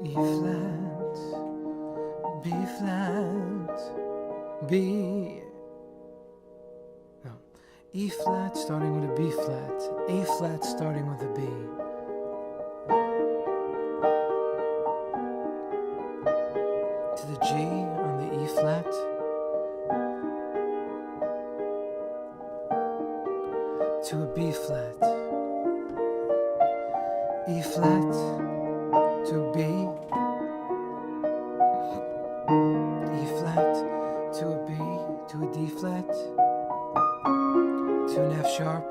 E flat, B flat, B. No, E flat starting with a B flat, A flat starting with a B. To the G on the E flat. To a B flat. E flat to B. E flat to a B, to a D flat, to an F sharp,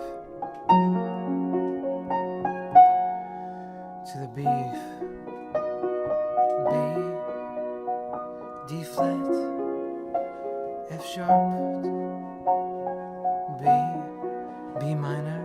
to the B, D flat, F sharp, B minor,